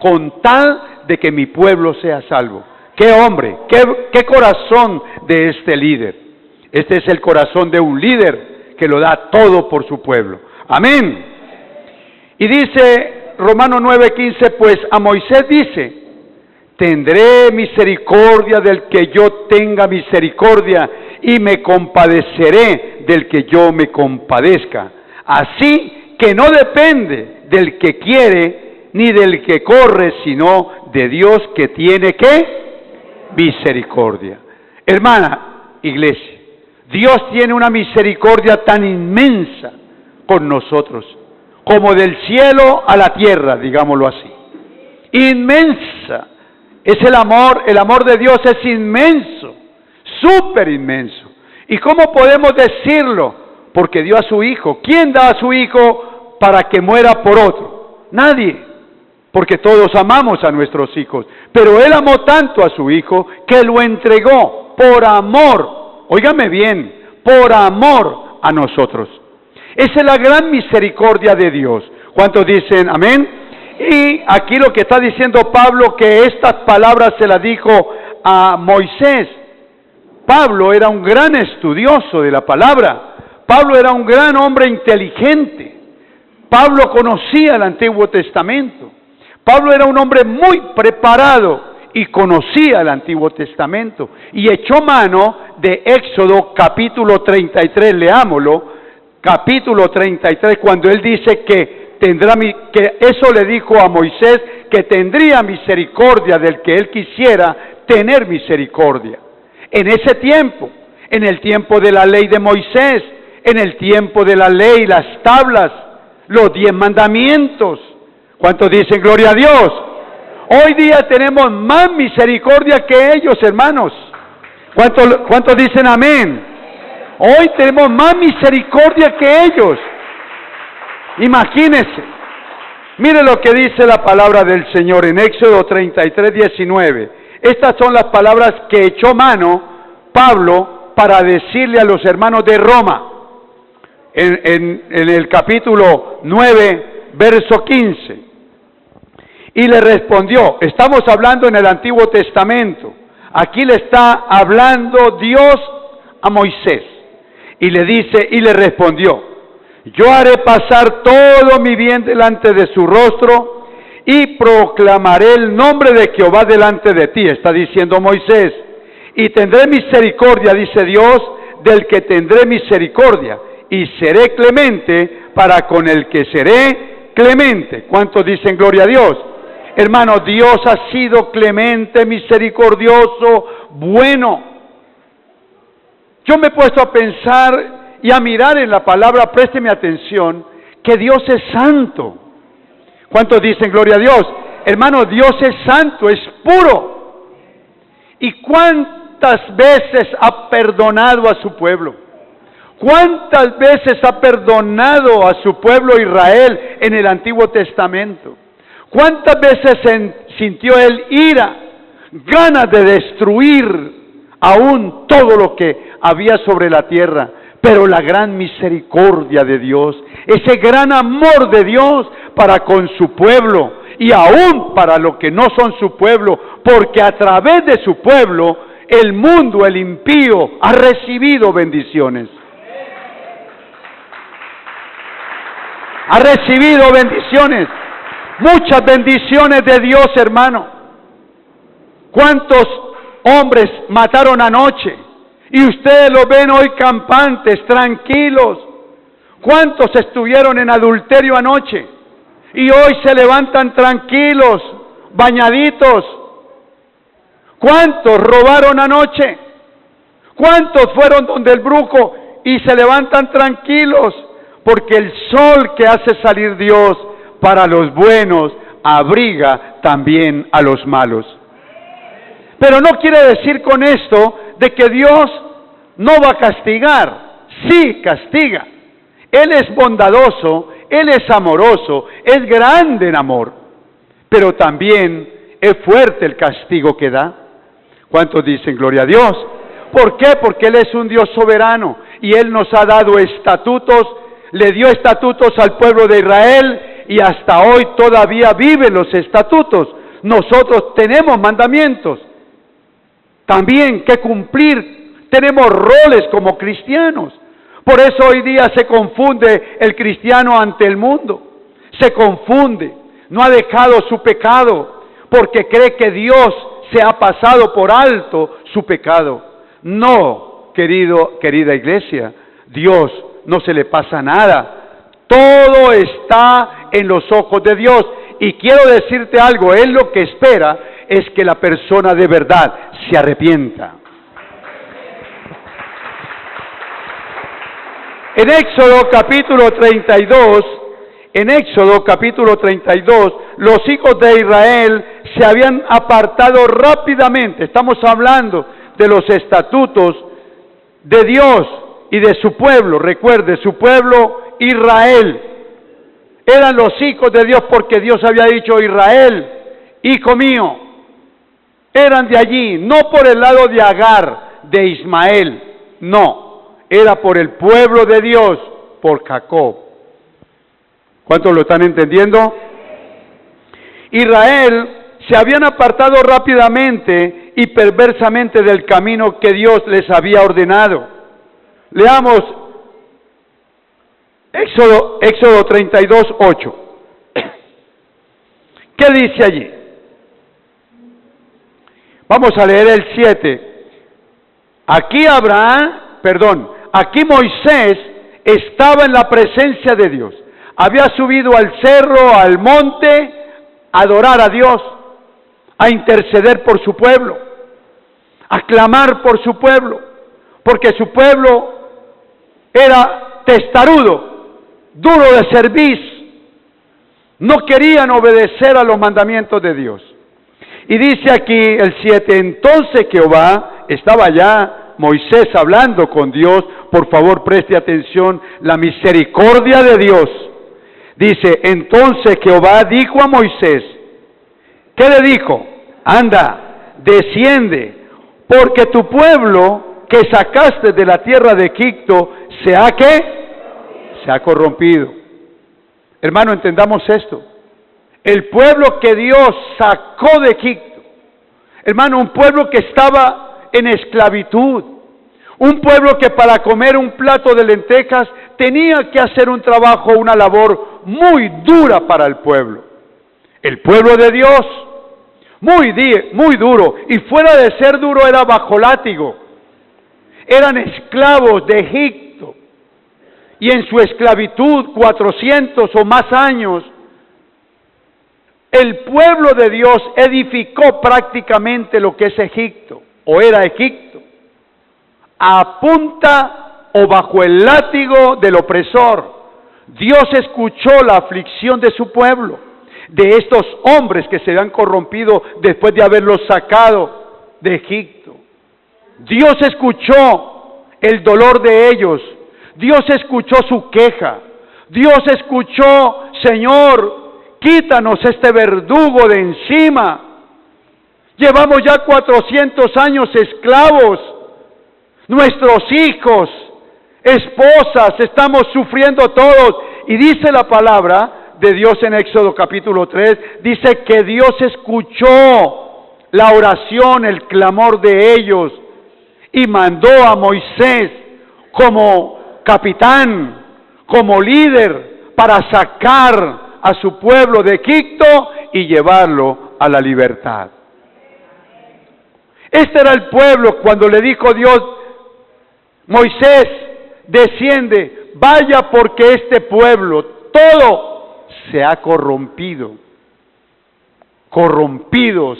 con tal de que mi pueblo sea salvo. ¡Qué hombre! ¡Qué corazón de este líder! Este es el corazón de un líder que lo da todo por su pueblo. Amén. Y dice Romanos 9:15, pues a Moisés dice, tendré misericordia del que yo tenga misericordia y me compadeceré del que yo me compadezca. Así que no depende del que quiere ni del que corre, sino de Dios que tiene ¿qué? Misericordia. Hermana, iglesia, Dios tiene una misericordia tan inmensa con nosotros, como del cielo a la tierra, digámoslo así. Inmensa. Es el amor de Dios es inmenso, súper inmenso. ¿Y cómo podemos decirlo? Porque dio a su Hijo. ¿Quién da a su Hijo para que muera por otro? Nadie, porque todos amamos a nuestros hijos. Pero Él amó tanto a su Hijo que lo entregó por amor, óigame bien, por amor a nosotros. Esa es la gran misericordia de Dios. ¿Cuántos dicen amén? Y aquí lo que está diciendo Pablo, que estas palabras se las dijo a Moisés. Pablo era un gran estudioso de la palabra. Pablo era un gran hombre inteligente. Pablo conocía el Antiguo Testamento. Pablo era un hombre muy preparado y conocía el Antiguo Testamento. Y echó mano de Éxodo capítulo 33, leámoslo, capítulo 33, cuando él dice que que eso le dijo a Moisés, que tendría misericordia del que él quisiera tener misericordia. En ese tiempo, en el tiempo de la ley de Moisés, en el tiempo de la ley, las tablas, los 10 mandamientos. ¿Cuántos dicen gloria a Dios? Hoy día tenemos más misericordia que ellos, hermanos. ¿Cuántos dicen amén? Hoy tenemos más misericordia que ellos. Imagínense, mire lo que dice la palabra del Señor en Éxodo 33:19. Estas son las palabras que echó mano Pablo para decirle a los hermanos de Roma, en el capítulo 9, verso 15. Y le respondió, estamos hablando en el Antiguo Testamento, aquí le está hablando Dios a Moisés, y le dice, y le respondió, yo haré pasar todo mi bien delante de su rostro y proclamaré el nombre de Jehová delante de ti, está diciendo Moisés, y tendré misericordia, dice Dios, del que tendré misericordia, y seré clemente para con el que seré clemente. ¿Cuántos dicen gloria a Dios? Hermano, Dios ha sido clemente, misericordioso, bueno. Yo me he puesto a pensar y a mirar en la palabra, présteme atención, que Dios es santo. ¿Cuántos dicen gloria a Dios? Hermano, Dios es santo, es puro. ¿Y cuántas veces ha perdonado a su pueblo? ¿Cuántas veces ha perdonado a su pueblo Israel en el Antiguo Testamento? ¿Cuántas veces sintió él ira, ganas de destruir aún todo lo que había sobre la tierra? Pero la gran misericordia de Dios, ese gran amor de Dios para con su pueblo y aún para los que no son su pueblo, porque a través de su pueblo el mundo, el impío, ha recibido bendiciones. Ha recibido bendiciones, muchas bendiciones de Dios, hermano. ¿Cuántos hombres mataron anoche? Y ustedes lo ven hoy campantes, tranquilos. ¿Cuántos estuvieron en adulterio anoche? Y hoy se levantan tranquilos, bañaditos. ¿Cuántos robaron anoche? ¿Cuántos fueron donde el brujo y se levantan tranquilos? Porque el sol que hace salir Dios para los buenos abriga también a los malos. Pero no quiere decir con esto de que Dios no va a castigar. Sí, castiga. Él es bondadoso, Él es amoroso, es grande en amor. Pero también es fuerte el castigo que da. ¿Cuántos dicen gloria a Dios? ¿Por qué? Porque Él es un Dios soberano y Él nos ha dado estatutos, le dio estatutos al pueblo de Israel y hasta hoy todavía viven los estatutos. Nosotros tenemos mandamientos también que cumplir, tenemos roles como cristianos. Por eso hoy día se confunde el cristiano ante el mundo, se confunde, no ha dejado su pecado, porque cree que Dios se ha pasado por alto su pecado. No, querida iglesia, Dios no se le pasa nada. Todo está en los ojos de Dios. Y quiero decirte algo, Él lo que espera es que la persona de verdad se arrepienta. En Éxodo capítulo 32, los hijos de Israel se habían apartado rápidamente. Estamos hablando de los estatutos de Dios y de su pueblo. Recuerde, su pueblo Israel. Eran los hijos de Dios porque Dios había dicho: Israel, hijo mío. Eran de allí, no por el lado de Agar, de Ismael, no. Era por el pueblo de Dios, por Jacob. ¿Cuántos lo están entendiendo? Israel se habían apartado rápidamente y perversamente del camino que Dios les había ordenado. Leamos Éxodo 32, 8. ¿Qué dice allí? Vamos a leer el 7. Aquí Moisés estaba en la presencia de Dios. Había subido al cerro, al monte, a adorar a Dios, a interceder por su pueblo, a clamar por su pueblo, porque su pueblo era testarudo, duro de cerviz, no querían obedecer a los mandamientos de Dios. Y dice aquí el 7, entonces Jehová, estaba ya Moisés hablando con Dios, por favor preste atención, la misericordia de Dios. Dice, entonces Jehová dijo a Moisés, ¿qué le dijo? Anda, desciende, porque tu pueblo que sacaste de la tierra de Egipto, se ha corrompido. Hermano, entendamos esto. El pueblo que Dios sacó de Egipto, hermano, un pueblo que estaba en esclavitud, un pueblo que para comer un plato de lentejas tenía que hacer un trabajo, una labor muy dura para el pueblo. El pueblo de Dios, muy duro, y fuera de ser duro era bajo látigo. Eran esclavos de Egipto, y en su esclavitud 400 o más años, el pueblo de Dios edificó prácticamente lo que es Egipto, o era Egipto, a punta o bajo el látigo del opresor. Dios escuchó la aflicción de su pueblo, de estos hombres que se habían corrompido después de haberlos sacado de Egipto. Dios escuchó el dolor de ellos, Dios escuchó su queja, Dios escuchó, Señor, quítanos este verdugo de encima. Llevamos ya 400 años esclavos. Nuestros hijos, esposas, estamos sufriendo todos. Y dice la palabra de Dios en Éxodo capítulo 3, dice que Dios escuchó la oración, el clamor de ellos, y mandó a Moisés como capitán, como líder, para sacar a su pueblo de Egipto y llevarlo a la libertad. Este era el pueblo cuando le dijo Dios, Moisés, desciende, vaya porque este pueblo todo se ha corrompido,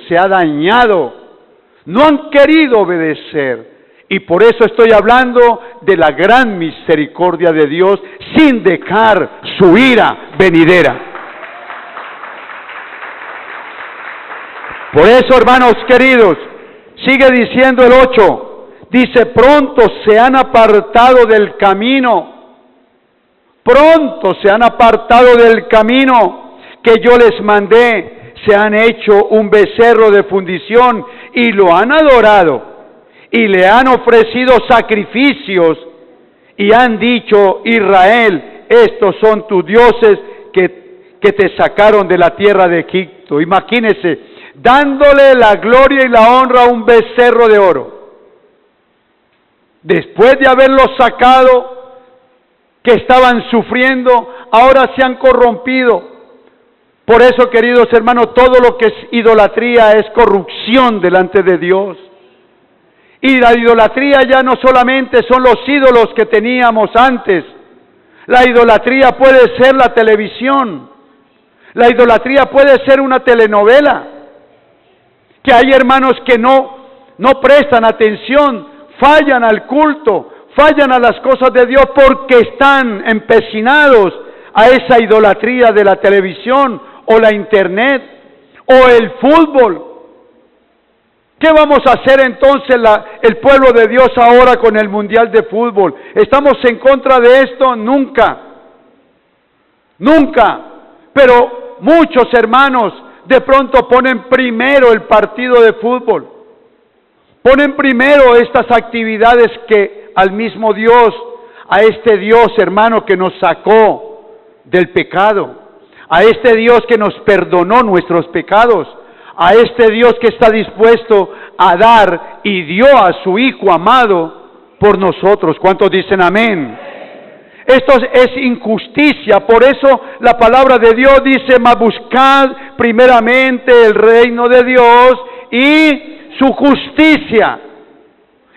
se ha dañado, no han querido obedecer. Y por eso estoy hablando de la gran misericordia de Dios sin dejar su ira venidera. Por eso, hermanos queridos, sigue diciendo el 8, dice, pronto se han apartado del camino, que yo les mandé, se han hecho un becerro de fundición y lo han adorado, y le han ofrecido sacrificios, y han dicho, Israel, estos son tus dioses que te sacaron de la tierra de Egipto. Imagínese, dándole la gloria y la honra a un becerro de oro. Después de haberlos sacado, que estaban sufriendo, ahora se han corrompido. Por eso, queridos hermanos, todo lo que es idolatría es corrupción delante de Dios. Y la idolatría ya no solamente son los ídolos que teníamos antes. La idolatría puede ser la televisión. La idolatría puede ser una telenovela. Que hay hermanos que no prestan atención, fallan al culto, fallan a las cosas de Dios porque están empecinados a esa idolatría de la televisión o la internet o el fútbol. ¿Qué vamos a hacer entonces el pueblo de Dios ahora con el Mundial de Fútbol? ¿Estamos en contra de esto? Nunca. Nunca. Pero muchos hermanos de pronto ponen primero el partido de fútbol. Ponen primero estas actividades que al mismo Dios, a este Dios, hermano, que nos sacó del pecado, a este Dios que nos perdonó nuestros pecados, a este Dios que está dispuesto a dar y dio a su Hijo amado por nosotros. ¿Cuántos dicen amén? Esto es injusticia, por eso la palabra de Dios dice: mas buscad primeramente el reino de Dios y su justicia.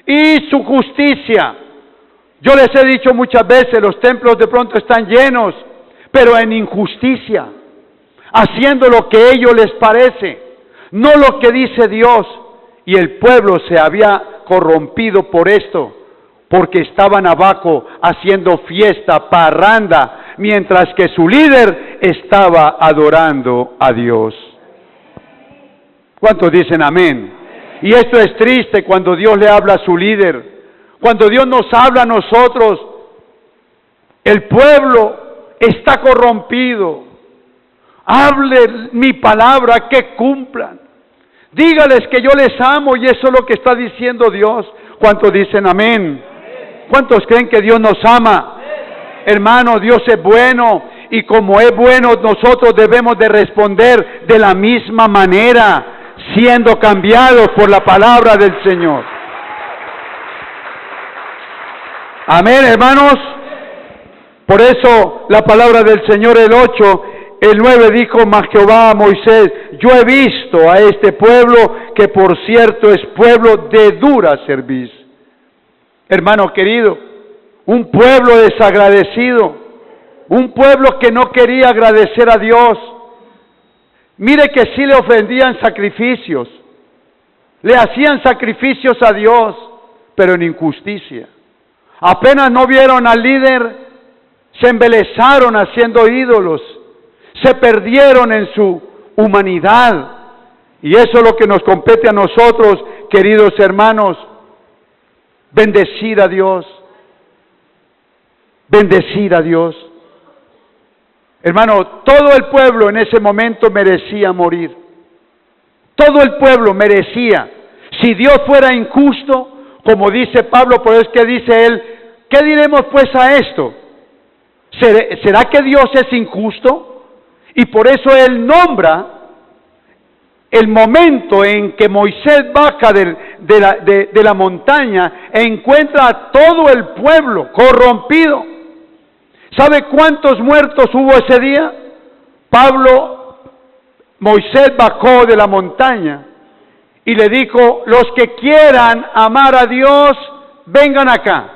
Y su justicia. Yo les he dicho muchas veces, los templos de pronto están llenos, pero en injusticia, haciendo lo que a ellos les parece, no lo que dice Dios. Y el pueblo se había corrompido por esto, porque estaban abajo haciendo fiesta, parranda, mientras que su líder estaba adorando a Dios. ¿Cuántos dicen amén? Y esto es triste cuando Dios le habla a su líder, cuando Dios nos habla a nosotros. El pueblo está corrompido. Hable mi palabra, que cumplan. Dígales que yo les amo, y eso es lo que está diciendo Dios. ¿Cuántos dicen amén? ¿Cuántos creen que Dios nos ama? Hermano, Dios es bueno, y como es bueno, nosotros debemos de responder de la misma manera, siendo cambiados por la palabra del Señor. Amén, hermanos. Por eso la palabra del Señor, el 8, el 9 dijo: mas Jehová a Moisés: yo he visto a este pueblo, que por cierto es pueblo de dura cerviz. Hermano querido, un pueblo desagradecido, un pueblo que no quería agradecer a Dios. Mire que sí le ofrendían sacrificios, le hacían sacrificios a Dios, pero en injusticia. Apenas no vieron al líder, se embelesaron haciendo ídolos, se perdieron en su humanidad. Y eso es lo que nos compete a nosotros, queridos hermanos: bendecir a Dios, bendecir a Dios. Hermano, todo el pueblo en ese momento merecía morir. Todo el pueblo merecía. Si Dios fuera injusto, como dice Pablo, por eso es que dice él: ¿qué diremos pues a esto? ¿Será que Dios es injusto? Y por eso él nombra el momento en que Moisés baja de la montaña e encuentra a todo el pueblo corrompido. ¿Sabe cuántos muertos hubo ese día? Moisés bajó de la montaña y le dijo: los que quieran amar a Dios, vengan acá.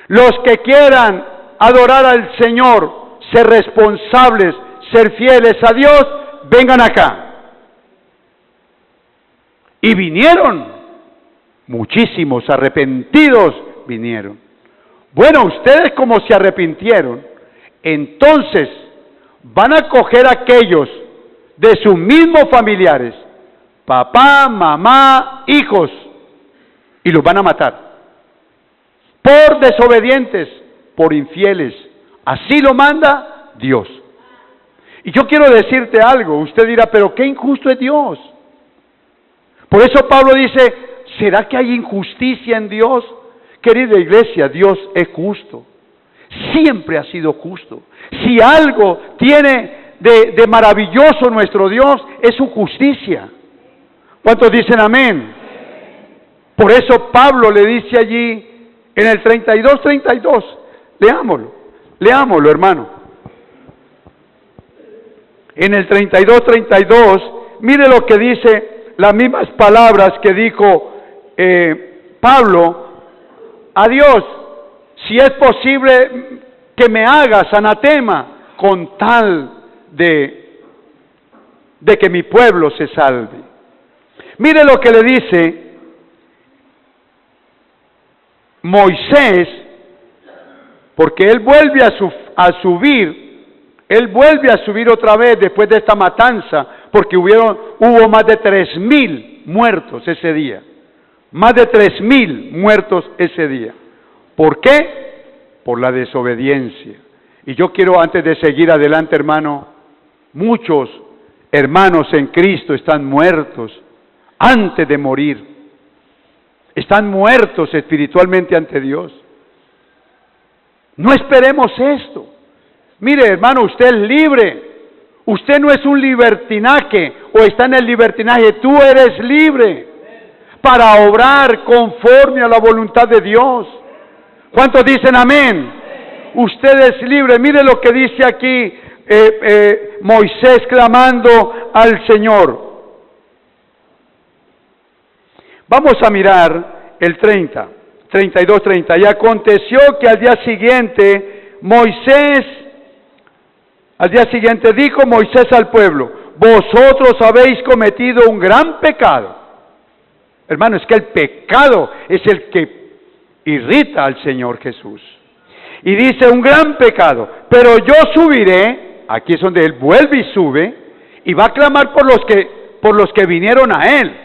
Los que quieran adorar al Señor, ser responsables, ser fieles a Dios, vengan acá. Y vinieron, muchísimos arrepentidos vinieron. Bueno, ustedes como se arrepintieron, entonces van a coger a aquellos de sus mismos familiares, papá, mamá, hijos, y los van a matar. Por desobedientes, por infieles. Así lo manda Dios. Y yo quiero decirte algo, usted dirá: pero qué injusto es Dios. Por eso Pablo dice: ¿será que hay injusticia en Dios? Querida iglesia, Dios es justo. siempre ha sido justo. Si algo tiene de maravilloso nuestro Dios, es su justicia. ¿Cuántos dicen amén? Por eso Pablo le dice allí en el 32, leámoslo hermano. En el 32, mire lo que dice, las mismas palabras que dijo Pablo a Dios: si es posible que me hagas anatema con tal de que mi pueblo se salve. Mire lo que le dice Moisés, porque él vuelve a subir otra vez después de esta matanza, porque hubo más de 3,000 muertos ese día. Más de 3,000 muertos ese día. ¿Por qué? Por la desobediencia. Y yo quiero, antes de seguir adelante, hermano, muchos hermanos en Cristo están muertos antes de morir. Están muertos espiritualmente ante Dios. No esperemos esto. Mire, hermano, usted es libre. Usted no es un libertinaje o está en el libertinaje. Tú eres libre para obrar conforme a la voluntad de Dios. ¿Cuántos dicen amén? Usted es libre. Mire lo que dice aquí Moisés clamando al Señor. Vamos a mirar el 32:30. Y aconteció que al día siguiente dijo Moisés al pueblo: vosotros habéis cometido un gran pecado. Hermano, es que el pecado es el que irrita al Señor Jesús. Y dice: un gran pecado, pero yo subiré. Aquí es donde él vuelve y sube, y va a clamar por los que vinieron a él.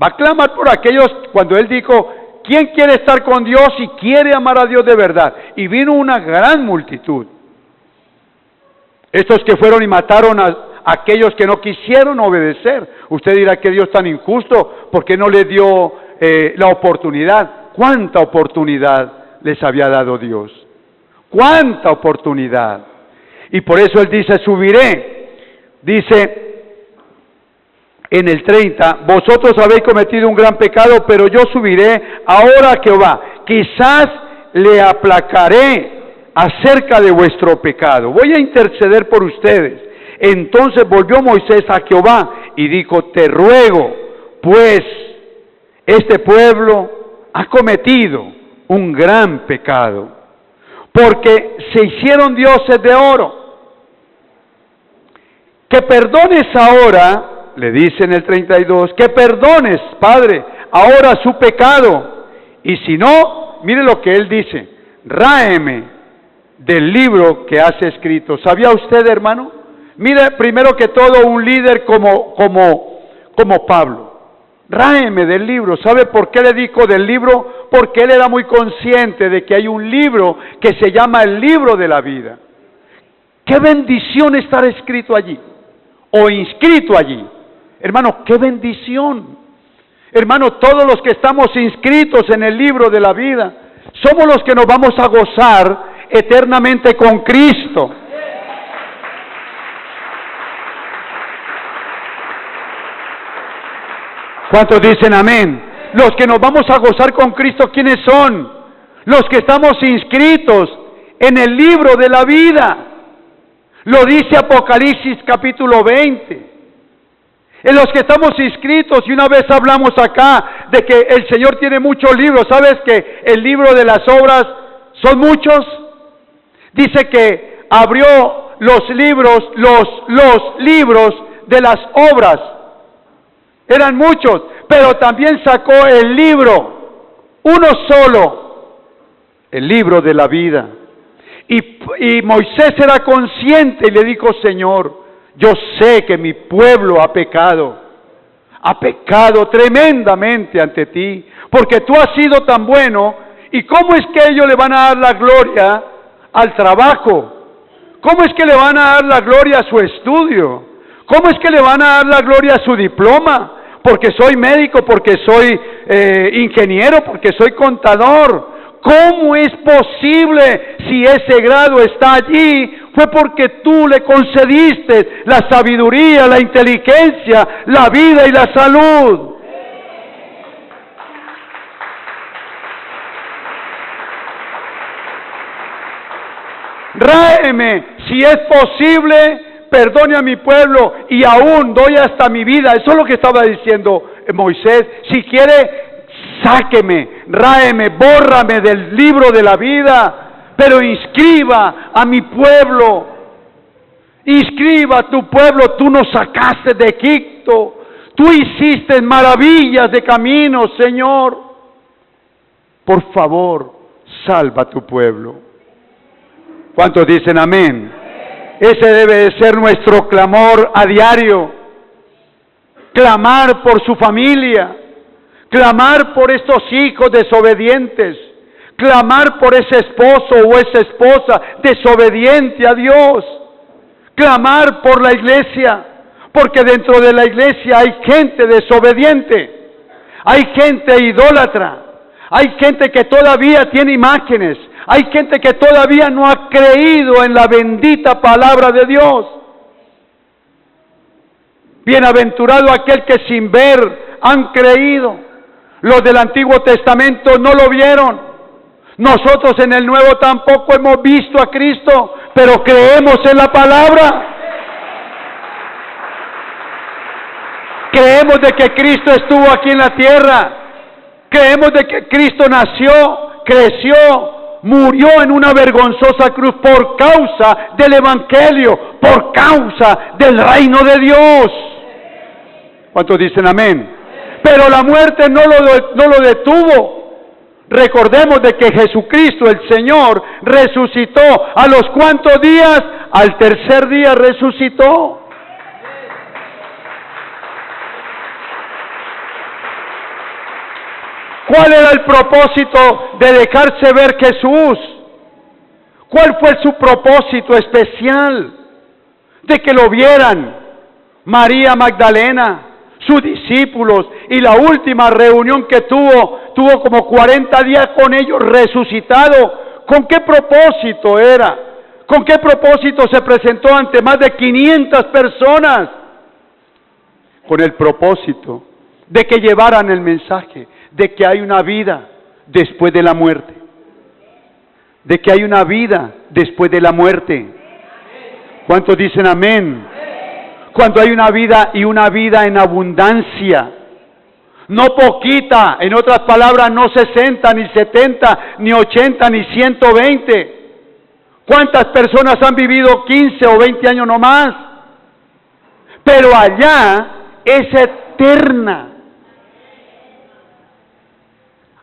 Va a clamar por aquellos, cuando él dijo: ¿quién quiere estar con Dios y quiere amar a Dios de verdad? Y vino una gran multitud. Estos que fueron y mataron a aquellos que no quisieron obedecer. Usted dirá: ¿qué Dios tan injusto? ¿Por qué no les dio la oportunidad? ¿Cuánta oportunidad les había dado Dios? ¿Cuánta oportunidad? Y por eso él dice: subiré. Dice en el 30, vosotros habéis cometido un gran pecado, pero yo subiré ahora a Jehová. Quizás le aplacaré acerca de vuestro pecado. Voy a interceder por ustedes. Entonces volvió Moisés a Jehová y dijo: te ruego, pues este pueblo ha cometido un gran pecado, porque se hicieron dioses de oro. Que perdones ahora, le dice en el 32, que perdones, Padre, ahora su pecado. Y si no, mire lo que él dice: ráeme del libro que has escrito. ¿Sabía usted, hermano? Mire, primero que todo, un líder como Pablo. Ráeme del libro. ¿Sabe por qué le dijo del libro? Porque él era muy consciente de que hay un libro que se llama el libro de la vida. ¡Qué bendición estar escrito allí! O inscrito allí. Hermano, qué bendición. Hermano, todos los que estamos inscritos en el libro de la vida, somos los que nos vamos a gozar eternamente con Cristo. ¿Cuántos dicen amén? Los que nos vamos a gozar con Cristo, ¿quiénes son? Los que estamos inscritos en el libro de la vida. Lo dice Apocalipsis capítulo 20. En los que estamos inscritos, y una vez hablamos acá de que el Señor tiene muchos libros. ¿Sabes que el libro de las obras son muchos? Dice que abrió los libros de las obras. Eran muchos, pero también sacó el libro, uno solo, el libro de la vida. Y Moisés era consciente y le dijo: Señor, yo sé que mi pueblo ha pecado tremendamente ante ti, porque tú has sido tan bueno. ¿Y cómo es que ellos le van a dar la gloria al trabajo? ¿Cómo es que le van a dar la gloria a su estudio? ¿Cómo es que le van a dar la gloria a su diploma? Porque soy médico, porque soy ingeniero, porque soy contador. ¿Cómo es posible si ese grado está allí? Fue porque tú le concediste la sabiduría, la inteligencia, la vida y la salud. Ráeme, si es posible, perdone a mi pueblo y aún doy hasta mi vida. Eso es lo que estaba diciendo Moisés. Si quiere, sáqueme, ráeme, bórrame del libro de la vida, pero inscriba a mi pueblo. Inscriba a tu pueblo. Tú nos sacaste de Egipto. Tú hiciste maravillas de camino, Señor. Por favor, salva a tu pueblo. ¿Cuántos dicen amén? Ese debe de ser nuestro clamor a diario. Clamar por su familia. Clamar por estos hijos desobedientes. Clamar por ese esposo o esa esposa desobediente a Dios. Clamar por la iglesia. Porque dentro de la iglesia hay gente desobediente. Hay gente idólatra. Hay gente que todavía tiene imágenes. Hay gente que todavía no ha creído en la bendita palabra de Dios. Bienaventurado aquel que sin ver han creído. Los del Antiguo Testamento no lo vieron. Nosotros en el Nuevo tampoco hemos visto a Cristo, pero creemos en la palabra. Creemos de que Cristo estuvo aquí en la tierra. Creemos de que Cristo nació, creció, murió en una vergonzosa cruz por causa del Evangelio, por causa del reino de Dios. ¿Cuántos dicen amén? Pero la muerte no lo detuvo. Recordemos de que Jesucristo, el Señor, resucitó. ¿A los cuántos días? Al tercer día resucitó. ¿Cuál era el propósito de dejarse ver Jesús? ¿Cuál fue su propósito especial? De que lo vieran María Magdalena, sus discípulos, y la última reunión que tuvo como 40 días con ellos resucitado. ¿Con qué propósito era? ¿Con qué propósito se presentó ante más de 500 personas? Con el propósito de que llevaran el mensaje de que hay una vida después de la muerte. De que hay una vida después de la muerte. ¿Cuántos dicen amén? Cuando hay una vida y una vida en abundancia. No poquita, en otras palabras, no 60, ni 70, ni 80, ni 120. ¿Cuántas personas han vivido 15 o 20 años nomás? Pero allá es eterna.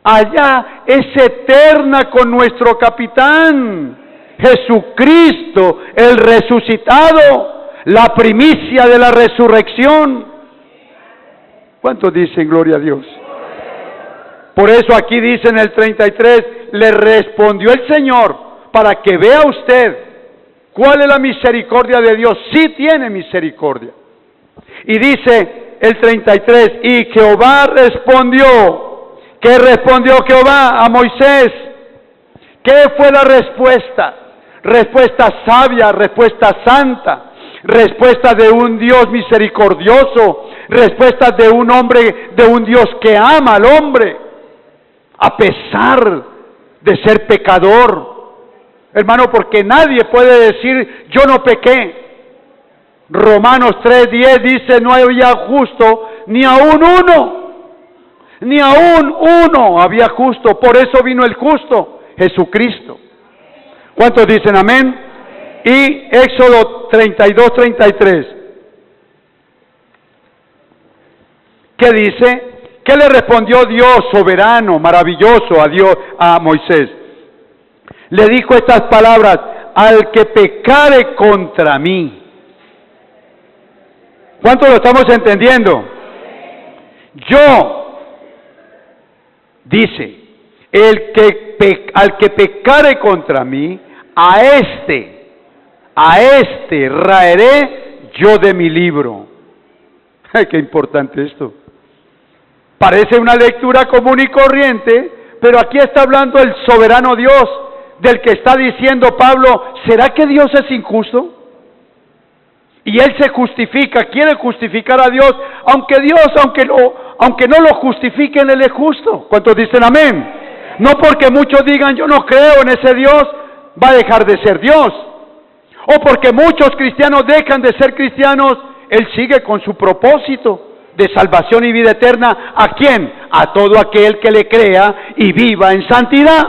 Allá es eterna con nuestro capitán, Jesucristo, el resucitado, la primicia de la resurrección. ¿Cuántos dicen gloria a Dios? Por eso aquí dice en el 33, le respondió el Señor, para que vea usted cuál es la misericordia de Dios. Sí tiene misericordia. Y dice el 33, y Jehová respondió. ¿Qué respondió Jehová a Moisés? ¿Qué fue la respuesta? Respuesta sabia, respuesta santa, respuesta de un Dios misericordioso, respuesta de un hombre, de un Dios que ama al hombre, a pesar de ser pecador. Hermano, porque nadie puede decir, yo no pequé. Romanos 3:10 dice, no había justo ni aún uno. Ni aún uno había justo, por eso vino el justo, Jesucristo. ¿Cuántos dicen amén? Y Éxodo 32:33. ¿Qué dice? ¿Qué le respondió Dios soberano, maravilloso a Moisés? Le dijo estas palabras, al que pecare contra mí. ¿Cuántos lo estamos entendiendo? Yo, dice, al que pecare contra mí, a este raeré yo de mi libro. Ay, qué importante esto. Parece una lectura común y corriente, Pero aquí está hablando el soberano Dios, del que está diciendo Pablo, ¿será que Dios es injusto? Y él se justifica, quiere justificar a Dios, aunque no lo justifiquen, él es justo. ¿Cuántos dicen amén? No porque muchos digan, yo no creo en ese Dios, va a dejar de ser Dios. O porque muchos cristianos dejan de ser cristianos, él sigue con su propósito de salvación y vida eterna. ¿A quién? A todo aquel que le crea y viva en santidad.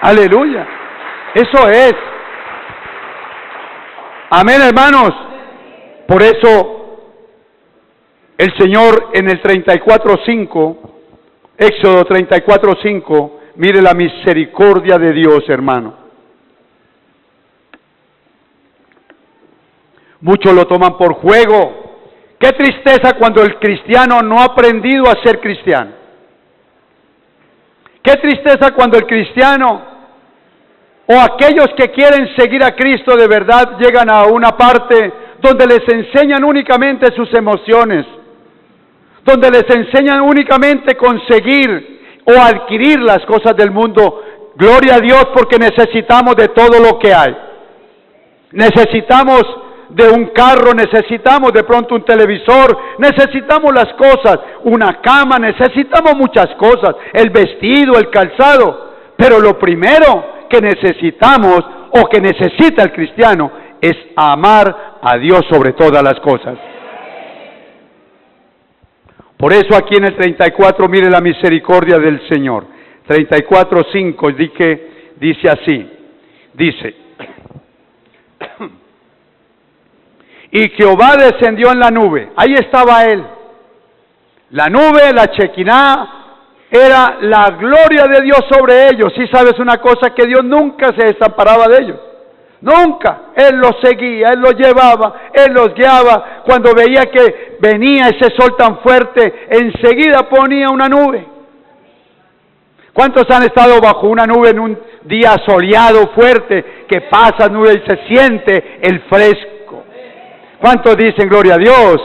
Aleluya. Eso es. Amén, hermanos. Por eso el Señor en el 34:5, Éxodo 34:5, mire la misericordia de Dios, hermano. Muchos lo toman por juego. Qué tristeza cuando el cristiano no ha aprendido a ser cristiano. Qué tristeza cuando el cristiano o aquellos que quieren seguir a Cristo de verdad llegan a una parte donde les enseñan únicamente sus emociones, donde les enseñan únicamente conseguir o adquirir las cosas del mundo. Gloria a Dios, porque necesitamos de todo lo que hay. Necesitamos de un carro, necesitamos de pronto un televisor, necesitamos las cosas, una cama, necesitamos muchas cosas, el vestido, el calzado, pero lo primero que necesitamos o que necesita el cristiano es amar a Dios sobre todas las cosas. Por eso aquí en el 34, mire la misericordia del Señor. 34:5 dice así, dice, y Jehová descendió en la nube, ahí estaba él. La nube, la Chequiná, era la gloria de Dios sobre ellos. Si sabes una cosa, que Dios nunca se desamparaba de ellos. Nunca. Él los seguía, Él los llevaba, Él los guiaba. Cuando veía que venía ese sol tan fuerte, enseguida ponía una nube. ¿Cuántos han estado bajo una nube en un día soleado fuerte, que pasa nube y se siente el fresco? ¿Cuántos dicen gloria a Dios?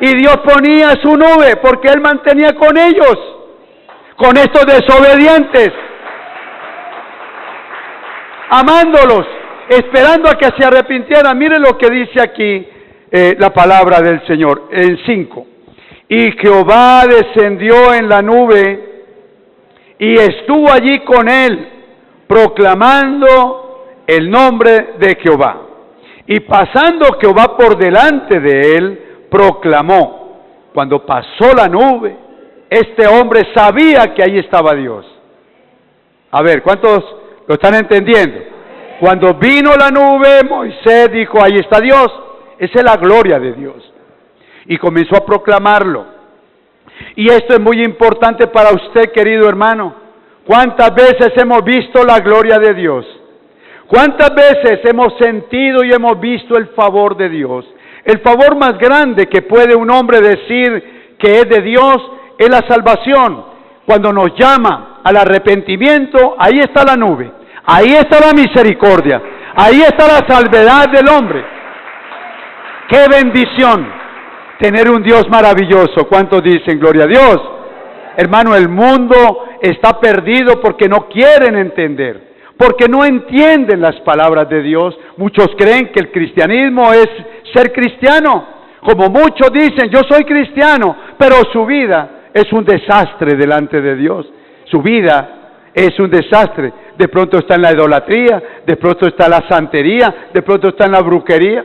Y Dios ponía su nube porque Él mantenía con ellos, con estos desobedientes, amándolos, esperando a que se arrepintieran. Miren lo que dice aquí la palabra del Señor, en 5. Y Jehová descendió en la nube y estuvo allí con él, proclamando el nombre de Jehová. Y pasando Jehová por delante de él, proclamó. Cuando pasó la nube, este hombre sabía que ahí estaba Dios. A ver, ¿cuántos lo están entendiendo? Cuando vino la nube, Moisés dijo, ahí está Dios. Esa es la gloria de Dios. Y comenzó a proclamarlo. Y esto es muy importante para usted, querido hermano. ¿Cuántas veces hemos visto la gloria de Dios? ¿Cuántas veces hemos sentido y hemos visto el favor de Dios? El favor más grande que puede un hombre decir que es de Dios es la salvación. Cuando nos llama al arrepentimiento, ahí está la nube, ahí está la misericordia, ahí está la salvedad del hombre. ¡Qué bendición! Tener un Dios maravilloso. ¿Cuántos dicen gloria a Dios? Hermano, el mundo está perdido porque no quieren entender, porque no entienden las palabras de Dios. Muchos creen que el cristianismo es ser cristiano, como muchos dicen, yo soy cristiano, pero su vida es un desastre delante de Dios. Su vida es un desastre. De pronto está en la idolatría, de pronto está en la santería, de pronto está en la brujería.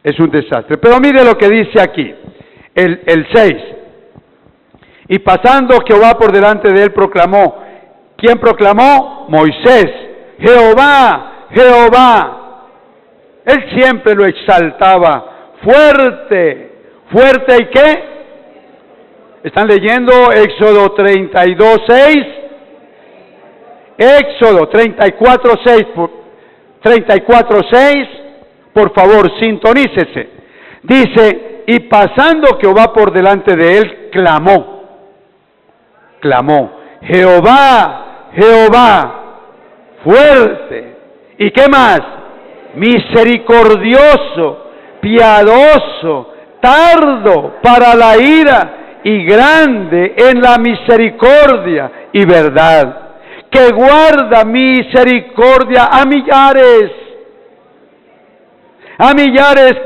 Es un desastre. Pero mire lo que dice aquí, el 6. Y pasando Jehová por delante de él, proclamó. ¿Quién proclamó? Moisés. Jehová, Jehová. Él siempre lo exaltaba. Fuerte, fuerte, ¿y qué? ¿Están leyendo Éxodo 32:6? Éxodo 34:6. 34:6. Por favor, sintonícese. Dice, y pasando Jehová por delante de él, clamó. Clamó. Jehová, Jehová, fuerte. ¿Y qué más? Misericordioso, piadoso, tardo para la ira y grande en la misericordia y verdad, que guarda misericordia a millares,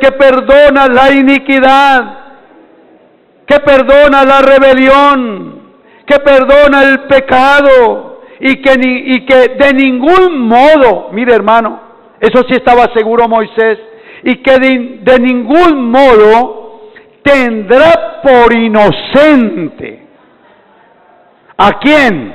que perdona la iniquidad, que perdona la rebelión, que perdona el pecado, y que de ningún modo, mire hermano, eso sí estaba seguro Moisés, y que de ningún modo tendrá por inocente. ¿A quién?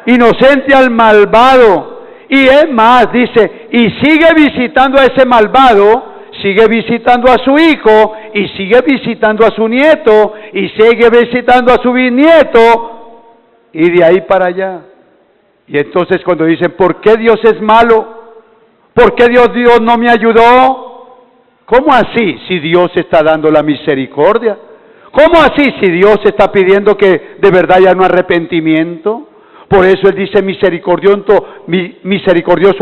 Inocente al malvado. Y es más, dice, y sigue visitando a ese malvado, sigue visitando a su hijo, y sigue visitando a su nieto, y sigue visitando a su bisnieto, y de ahí para allá. Y entonces cuando dicen, ¿por qué Dios es malo? ¿Por qué Dios no me ayudó? ¿Cómo así si Dios está dando la misericordia? ¿Cómo así si Dios está pidiendo que de verdad haya un arrepentimiento? Por eso Él dice misericordioso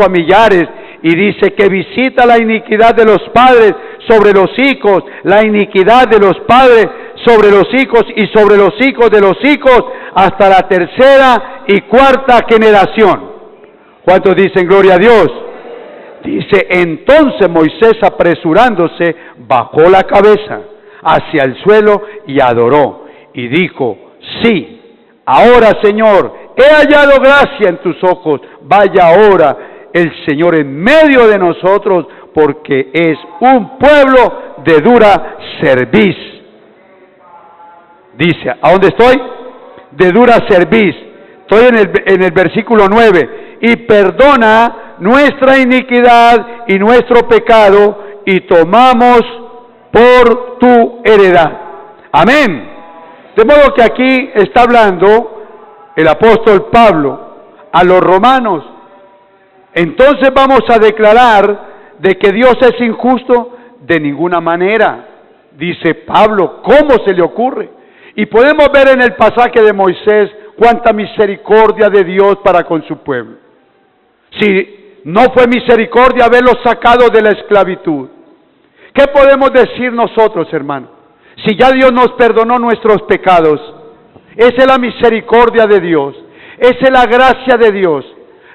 a millares, y dice que visita la iniquidad de los padres sobre los hijos, la iniquidad de los padres sobre los hijos y sobre los hijos de los hijos hasta la tercera y cuarta generación. ¿Cuántos dicen gloria a Dios? Dice, entonces Moisés apresurándose bajó la cabeza hacia el suelo y adoró y dijo, sí, ahora Señor, he hallado gracia en tus ojos, vaya ahora el Señor en medio de nosotros, porque es un pueblo de dura cerviz. Dice, ¿a dónde estoy? De dura cerviz. Estoy en el versículo 9, y perdona nuestra iniquidad y nuestro pecado, y tomamos por tu heredad. Amén. De modo que aquí está hablando el apóstol Pablo a los romanos. Entonces vamos a declarar de que Dios es injusto de ninguna manera. Dice Pablo, ¿cómo se le ocurre? Y podemos ver en el pasaje de Moisés cuánta misericordia de Dios para con su pueblo. Si no fue misericordia haberlos sacado de la esclavitud, ¿qué podemos decir nosotros, hermano? Si ya Dios nos perdonó nuestros pecados, esa es la misericordia de Dios, esa es la gracia de Dios.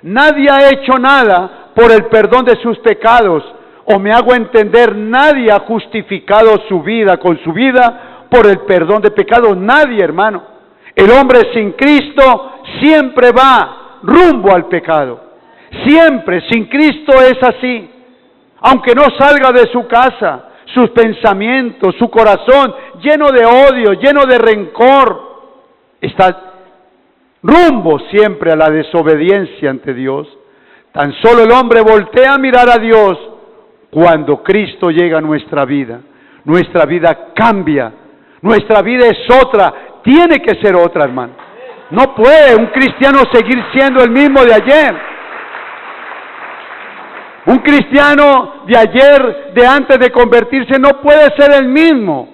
Nadie ha hecho nada por el perdón de sus pecados, o me hago entender, nadie ha justificado su vida con su vida por el perdón de pecados. Nadie, hermano. El hombre sin Cristo siempre va rumbo al pecado. Siempre, sin Cristo es así. Aunque no salga de su casa, sus pensamientos, su corazón lleno de odio, lleno de rencor, está rumbo siempre a la desobediencia ante Dios. Tan solo el hombre voltea a mirar a Dios cuando Cristo llega a nuestra vida. Nuestra vida cambia, nuestra vida es otra, tiene que ser otra, hermano. No puede un cristiano seguir siendo el mismo de ayer. Un cristiano de ayer, de antes de convertirse, no puede ser el mismo.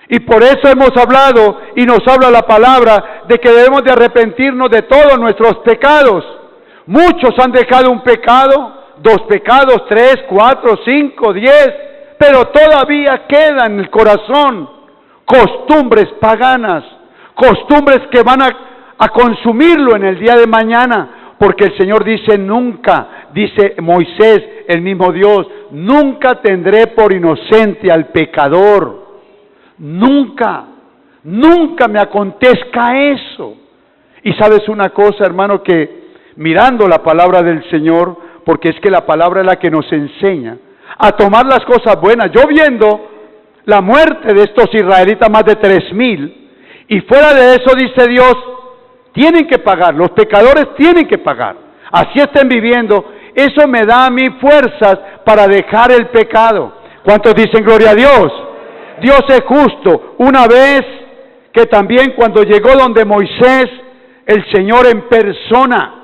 Y por eso hemos hablado, y nos habla la palabra, de que debemos de arrepentirnos de todos nuestros pecados. Muchos han dejado un pecado, 2 pecados, 3, 4, 5, 10, pero todavía quedan en el corazón costumbres paganas, costumbres que van a consumirlo en el día de mañana, porque el Señor dice nunca, dice Moisés, el mismo Dios, nunca tendré por inocente al pecador. Nunca, nunca me acontezca eso. Y sabes una cosa, hermano, que mirando la palabra del Señor, porque es que la palabra es la que nos enseña a tomar las cosas buenas. Yo viendo la muerte de estos israelitas, más de 3,000, y fuera de eso dice Dios, tienen que pagar, los pecadores tienen que pagar, así estén viviendo. Eso me da a mí fuerzas para dejar el pecado. ¿Cuántos dicen gloria a Dios? Dios es justo. Una vez que también cuando llegó donde Moisés, el Señor en persona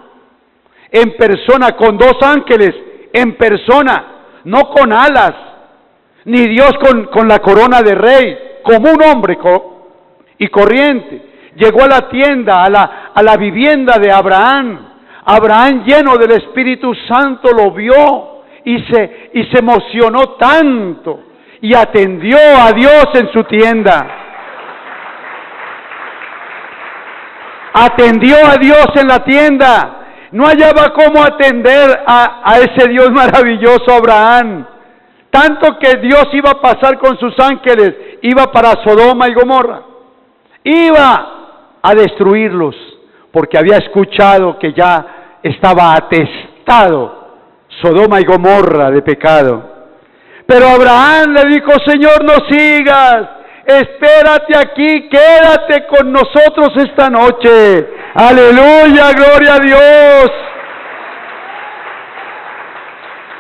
con 2 ángeles, en persona, no con alas, ni Dios con la corona de rey, como un hombre y corriente, llegó a la tienda, a la vivienda de Abraham. Abraham, lleno del Espíritu Santo, lo vio y se emocionó tanto y atendió a Dios en su tienda. Atendió a Dios en la tienda. No hallaba cómo atender a ese Dios maravilloso, Abraham. Tanto que Dios iba a pasar con sus ángeles, iba para Sodoma y Gomorra. Iba a destruirlos, porque había escuchado que ya estaba atestado Sodoma y Gomorra de pecado. Pero Abraham le dijo: Señor, no sigas, espérate aquí, quédate con nosotros esta noche. Aleluya, gloria a Dios.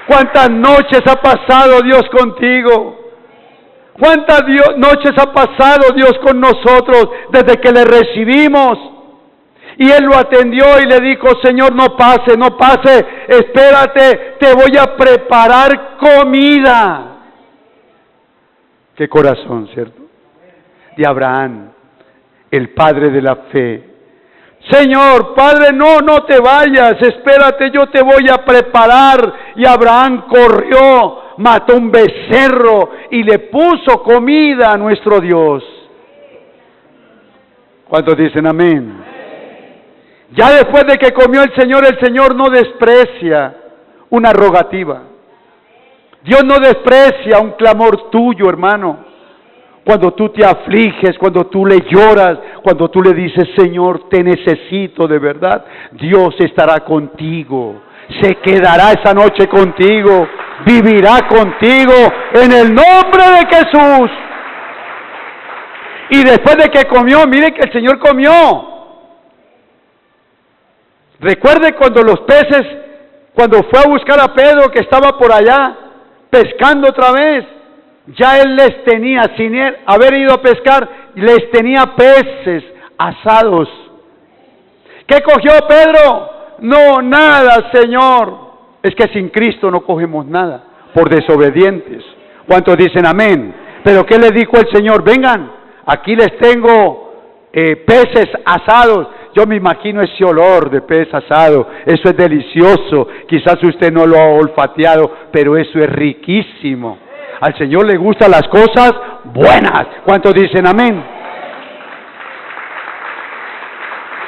¿Cuántas noches ha pasado Dios contigo? ¿Cuántas noches ha pasado Dios con nosotros desde que le recibimos? Y Él lo atendió y le dijo: Señor, no pase, no pase, espérate, te voy a preparar comida. Qué corazón, ¿cierto? De Abraham, el padre de la fe. Señor, Padre, no te vayas, espérate, yo te voy a preparar. Y Abraham corrió, mató un becerro y le puso comida a nuestro Dios. ¿Cuántos dicen amén? Ya después de que comió el Señor no desprecia una rogativa. Dios no desprecia un clamor tuyo, hermano. Cuando tú te afliges, cuando tú le lloras, cuando tú le dices: Señor, te necesito de verdad, Dios estará contigo, se quedará esa noche contigo, vivirá contigo en el nombre de Jesús. Y después de que comió, mire que el Señor comió. Recuerde cuando los peces, cuando fue a buscar a Pedro que estaba por allá pescando otra vez, ya Él les tenía, sin él haber ido a pescar, les tenía peces asados. ¿Qué cogió Pedro? No, nada, Señor. Es que sin Cristo no cogemos nada, por desobedientes. ¿Cuántos dicen amén? Pero ¿qué le dijo el Señor? Vengan, aquí les tengo peces asados. Yo me imagino ese olor de pez asado, eso es delicioso. Quizás usted no lo ha olfateado, pero eso es riquísimo. Al Señor le gustan las cosas buenas. ¿Cuántos dicen amén?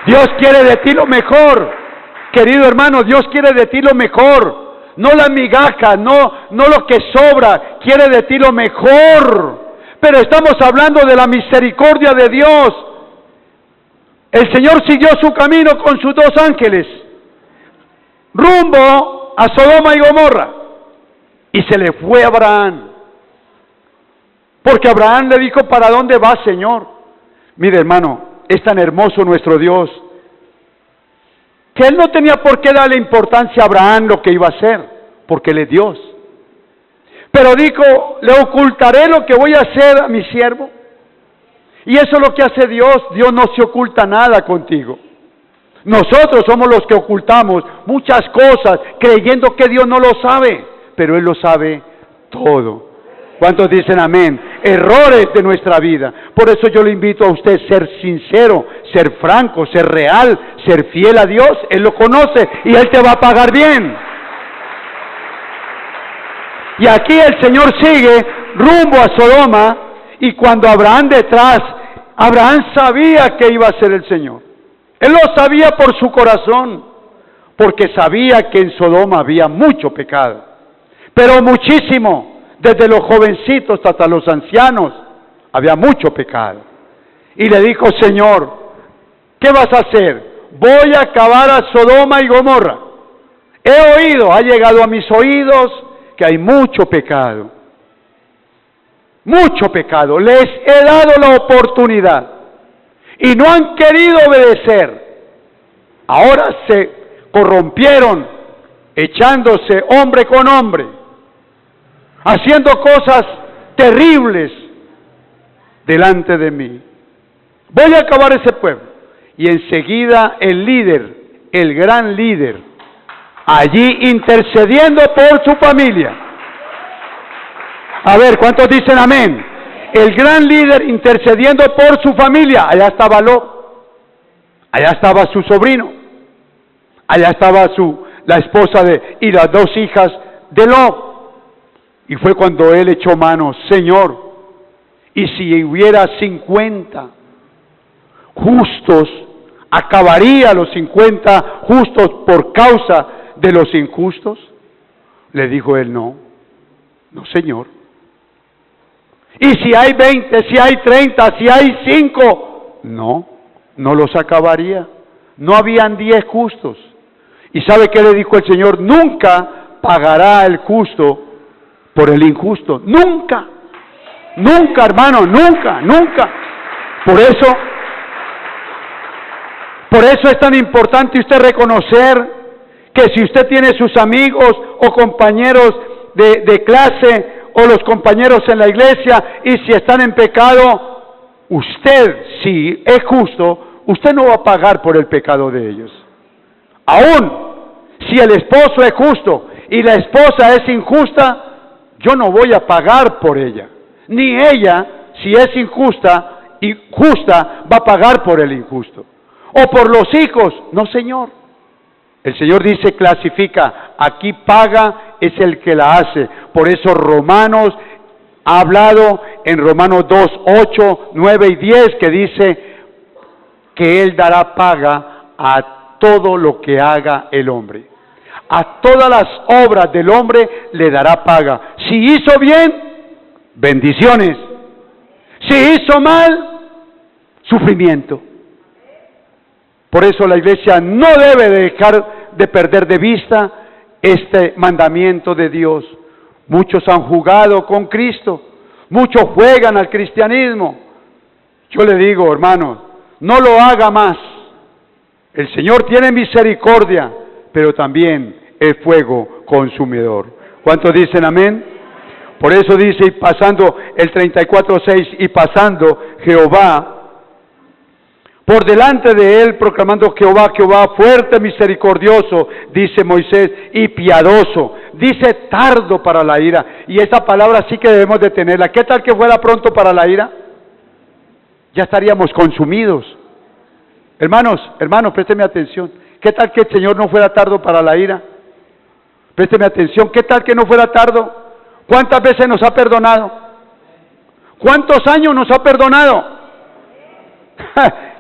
Dios quiere de ti lo mejor, querido hermano. Dios quiere de ti lo mejor, no la migaja, no lo que sobra. Quiere de ti lo mejor. Pero estamos hablando de la misericordia de Dios. El Señor siguió su camino con sus dos ángeles rumbo a Sodoma y Gomorra, y se le fue a Abraham. Porque Abraham le dijo: ¿para dónde vas, Señor? Mire, hermano, es tan hermoso nuestro Dios, que Él no tenía por qué darle importancia a Abraham lo que iba a hacer, porque Él es Dios. Pero dijo: le ocultaré lo que voy a hacer a mi siervo. Y eso es lo que hace Dios. Dios no se oculta nada contigo. Nosotros somos los que ocultamos muchas cosas, creyendo que Dios no lo sabe, pero Él lo sabe todo. ¿Cuántos dicen amén? Errores de nuestra vida. Por eso yo le invito a usted a ser sincero, ser franco, ser real, ser fiel a Dios. Él lo conoce y Él te va a pagar bien. Y aquí el Señor sigue rumbo a Sodoma, y cuando Abraham detrás, Abraham sabía que iba a ser el Señor. Él lo sabía por su corazón, porque sabía que en Sodoma había mucho pecado, pero muchísimo. Desde los jovencitos hasta los ancianos, había mucho pecado. Y le dijo: Señor, ¿qué vas a hacer? Voy a acabar a Sodoma y Gomorra. He oído, ha llegado a mis oídos que hay mucho pecado. Mucho pecado. Les he dado la oportunidad y no han querido obedecer. Ahora se corrompieron, echándose hombre con hombre, haciendo cosas terribles delante de mí. Voy a acabar ese pueblo. Y enseguida el líder, el gran líder, allí intercediendo por su familia. A ver, ¿cuántos dicen amén? El gran líder intercediendo por su familia. Allá estaba Lot, allá estaba su sobrino, allá estaba la esposa y las dos hijas de Lot. Y fue cuando él echó mano: Señor, y si hubiera 50 justos ¿Acabaría los 50 justos por causa de los injustos? Le dijo él, no, Señor. Y si hay 20, si hay 30, si hay 5, no los acabaría. No habían 10 justos. ¿Y sabe qué le dijo el Señor? Nunca pagará el justo por el injusto. Nunca, hermano, nunca. Por eso es tan importante usted reconocer que si usted tiene sus amigos o compañeros de clase o los compañeros en la iglesia y si están en pecado, usted, si es justo, usted no va a pagar por el pecado de ellos. Aún si el esposo es justo y la esposa es injusta, yo no voy a pagar por ella. Ni ella, si es injusta y justa, va a pagar por el injusto. O por los hijos. No, Señor. El Señor dice, clasifica, aquí paga es el que la hace. Por eso Romanos ha hablado en Romanos 2, 8, 9 y 10, que dice que Él dará paga a todo lo que haga el hombre. A todas las obras del hombre le dará paga. Si hizo bien, bendiciones. Si hizo mal, sufrimiento. Por eso la iglesia no debe dejar de perder de vista este mandamiento de Dios. Muchos han jugado con Cristo, muchos juegan al cristianismo. Yo le digo, hermanos, no lo haga más. El Señor tiene misericordia, pero también el fuego consumidor. ¿Cuántos dicen amén? Por eso dice, y pasando el 34:6, y pasando Jehová por delante de él, proclamando Jehová, fuerte, misericordioso, dice Moisés, y piadoso, dice tardo para la ira, y esa palabra sí que debemos de tenerla. ¿Qué tal que fuera pronto para la ira? Ya estaríamos consumidos. Hermanos, présteme atención. ¿Qué tal que el Señor no fuera tardo para la ira? Présteme atención. ¿Qué tal que no fuera tardo? ¿Cuántas veces nos ha perdonado? ¿Cuántos años nos ha perdonado?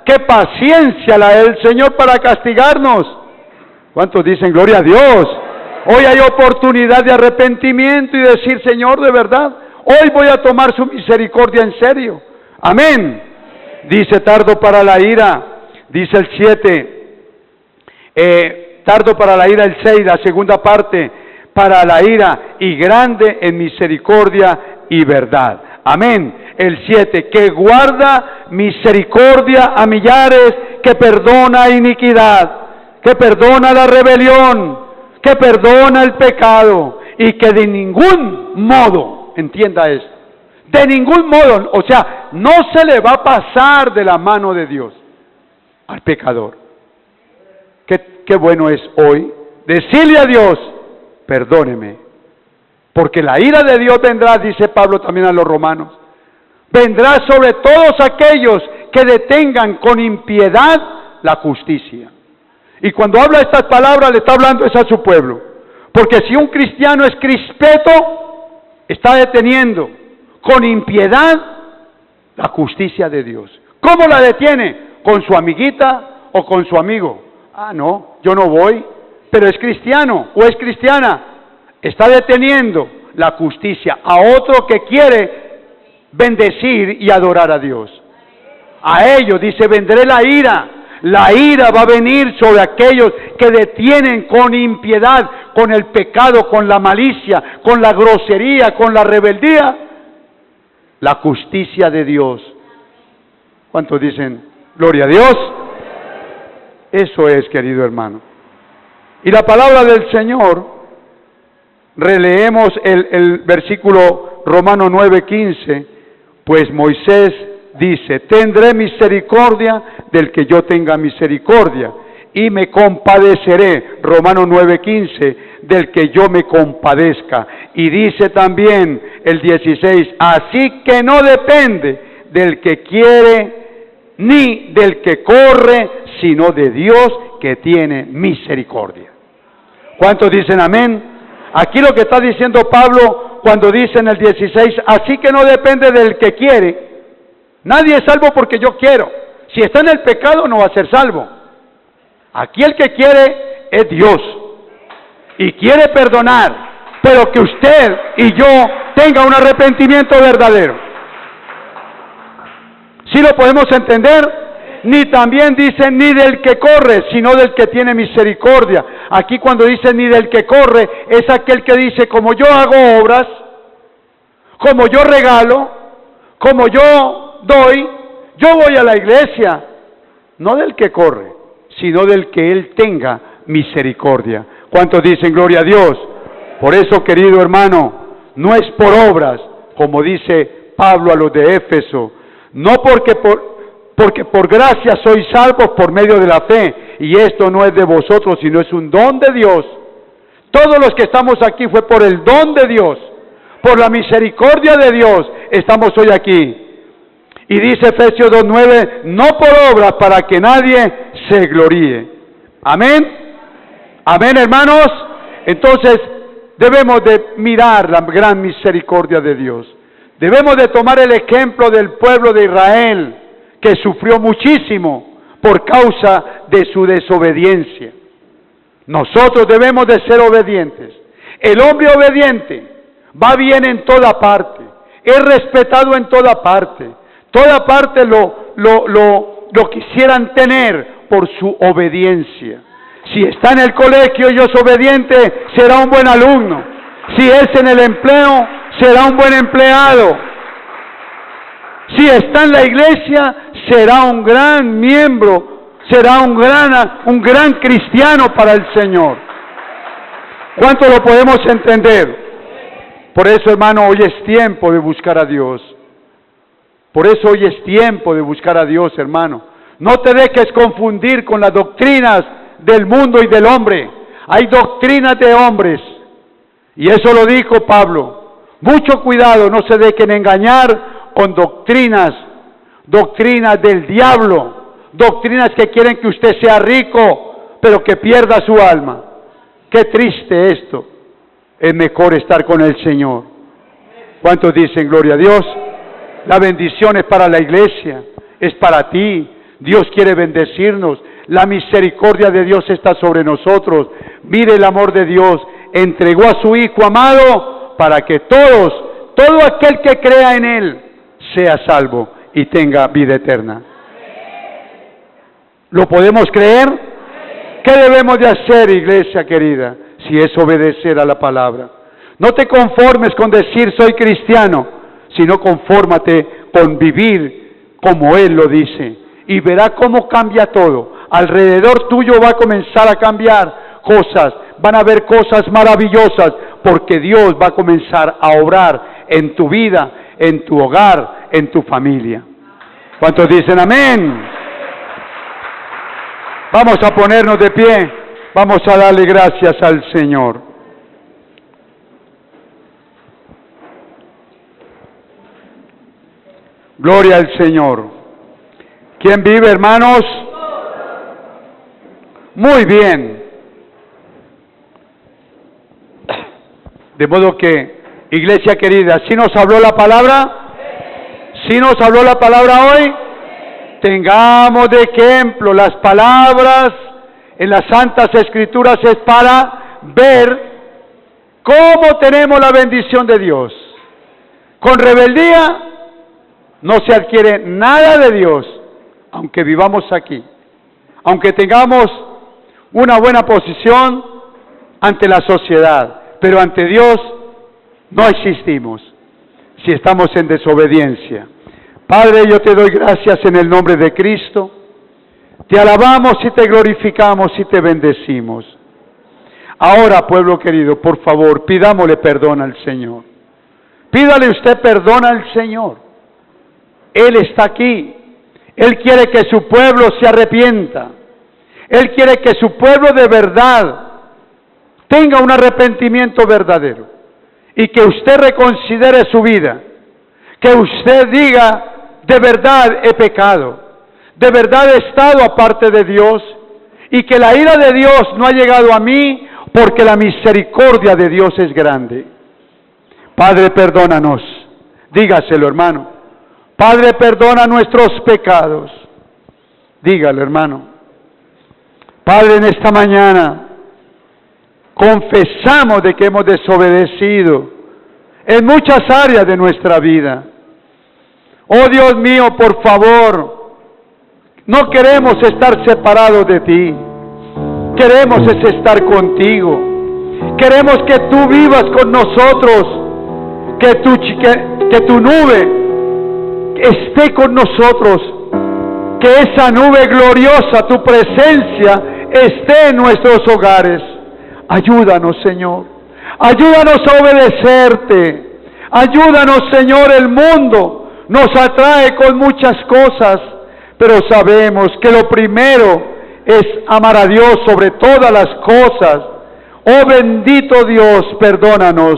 ¡Qué paciencia la del Señor para castigarnos! ¿Cuántos dicen gloria a Dios? Hoy hay oportunidad de arrepentimiento y decir, Señor, de verdad, hoy voy a tomar su misericordia en serio. Amén. Dice tardo para la ira, dice el 7, tardo para la ira el 6, la segunda parte, para la ira y grande en misericordia y verdad. Amén. El 7, que guarda misericordia a millares, que perdona iniquidad, que perdona la rebelión, que perdona el pecado, y que de ningún modo, entienda esto, de ningún modo, o sea, no se le va a pasar de la mano de Dios al pecador. Qué bueno es hoy decirle a Dios, perdóneme, porque la ira de Dios vendrá, dice Pablo también a los romanos, vendrá sobre todos aquellos que detengan con impiedad la justicia. Y cuando habla estas palabras le está hablando es a su pueblo, porque si un cristiano es crispeto, está deteniendo con impiedad la justicia de Dios. ¿Cómo la detiene? ¿Con su amiguita o con su amigo? Ah, no, yo no voy, pero es cristiano o es cristiana. Está deteniendo la justicia a otro que quiere bendecir y adorar a Dios. A ellos dice, vendré la ira. La ira va a venir sobre aquellos que detienen con impiedad, con el pecado, con la malicia, con la grosería, con la rebeldía, la justicia de Dios. ¿Cuántos dicen gloria a Dios? Eso es, querido hermano. Y la palabra del Señor, releemos el versículo Romano 9:15, pues Moisés dice, tendré misericordia del que yo tenga misericordia, y me compadeceré, Romano 9:15, del que yo me compadezca. Y dice también el 16, así que no depende del que quiere, ni del que corre, sino de Dios que tiene misericordia. ¿Cuántos dicen amén? Aquí lo que está diciendo Pablo cuando dice en el 16, así que no depende del que quiere. Nadie es salvo porque yo quiero. Si está en el pecado no va a ser salvo. Aquí el que quiere es Dios y quiere perdonar, pero que usted y yo tenga un arrepentimiento verdadero. ¿Sí lo podemos entender? Ni también dice ni del que corre, sino del que tiene misericordia. Aquí cuando dice ni del que corre, es aquel que dice, como yo hago obras, como yo regalo, como yo doy, yo voy a la iglesia. No del que corre, sino del que él tenga misericordia. ¿Cuántos dicen gloria a Dios? Por eso, querido hermano, no es por obras, como dice Pablo a los de Éfeso, no porque por gracia sois salvos por medio de la fe, y esto no es de vosotros, sino es un don de Dios. Todos los que estamos aquí fue por el don de Dios, por la misericordia de Dios, estamos hoy aquí. Y dice Efesios 2:9, no por obras para que nadie se gloríe. Amén. Amén, hermanos. Entonces debemos de mirar la gran misericordia de Dios. Debemos de tomar el ejemplo del pueblo de Israel, que sufrió muchísimo por causa de su desobediencia. Nosotros debemos de ser obedientes. El hombre obediente va bien en toda parte, es respetado en toda parte. Toda parte lo quisieran tener por su obediencia. Si está en el colegio y es obediente, será un buen alumno. Si es en el empleo, será un buen empleado. Si está en la iglesia, será un gran miembro, será un gran cristiano para el Señor. ¿Cuánto lo podemos entender? Por eso, hermano, hoy es tiempo de buscar a Dios. Por eso hoy es tiempo de buscar a Dios, hermano. No te dejes confundir con las doctrinas del mundo y del hombre. Hay doctrinas de hombres. Y eso lo dijo Pablo. Mucho cuidado, no se dejen engañar con doctrinas del diablo. Doctrinas que quieren que usted sea rico, pero que pierda su alma. Qué triste esto. Es mejor estar con el Señor. ¿Cuántos dicen gloria a Dios? La bendición es para la iglesia, es para ti. Dios quiere bendecirnos. La misericordia de Dios está sobre nosotros. Mire el amor de Dios. Entregó a su Hijo amado para que todo aquel que crea en Él, sea salvo y tenga vida eterna. ¿Lo podemos creer? ¿Qué debemos de hacer, iglesia querida? Si es obedecer a la palabra. No te conformes con decir soy cristiano, sino confórmate con vivir como Él lo dice, y verá cómo cambia todo. Alrededor tuyo va a comenzar a cambiar cosas, van a haber cosas maravillosas, porque Dios va a comenzar a obrar en tu vida, en tu hogar, en tu familia. ¿Cuántos dicen amén? Vamos a ponernos de pie, vamos a darle gracias al Señor. Gloria al Señor. ¿Quién vive, hermanos? Muy bien. De modo que, iglesia querida, ¿sí nos habló la palabra? ¿Sí nos habló la palabra hoy? Tengamos de ejemplo las palabras en las Santas Escrituras, es para ver cómo tenemos la bendición de Dios. Con rebeldía no se adquiere nada de Dios, aunque vivamos aquí, aunque tengamos una buena posición ante la sociedad, pero ante Dios no existimos si estamos en desobediencia. Padre, yo te doy gracias en el nombre de Cristo, te alabamos y te glorificamos y te bendecimos. Ahora, pueblo querido, por favor, pidámosle perdón al Señor. Pídale usted perdón al Señor. Él está aquí. Él quiere que su pueblo se arrepienta. Él quiere que su pueblo de verdad tenga un arrepentimiento verdadero. Y que usted reconsidere su vida. Que usted diga, de verdad he pecado. De verdad he estado aparte de Dios. Y que la ira de Dios no ha llegado a mí, porque la misericordia de Dios es grande. Padre, perdónanos. Dígaselo, hermano. Padre, perdona nuestros pecados. Dígalo, hermano. Padre, en esta mañana confesamos de que hemos desobedecido en muchas áreas de nuestra vida. Oh Dios mío, por favor, no queremos estar separados de ti. Queremos estar contigo. Queremos que tú vivas con nosotros, que tu nube esté con nosotros, que esa nube gloriosa, tu presencia, esté en nuestros hogares. Ayúdanos, Señor. Ayúdanos a obedecerte. Ayúdanos, Señor. El mundo nos atrae con muchas cosas, pero sabemos que lo primero es amar a Dios sobre todas las cosas. Oh bendito Dios, perdónanos,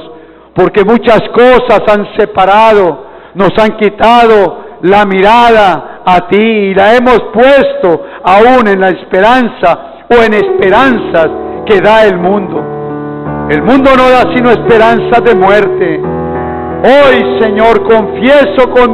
porque muchas cosas han separado, nos han quitado la mirada a ti y la hemos puesto aún en la esperanza o en esperanzas que da el mundo. El mundo no da sino esperanzas de muerte. Hoy, Señor, confieso con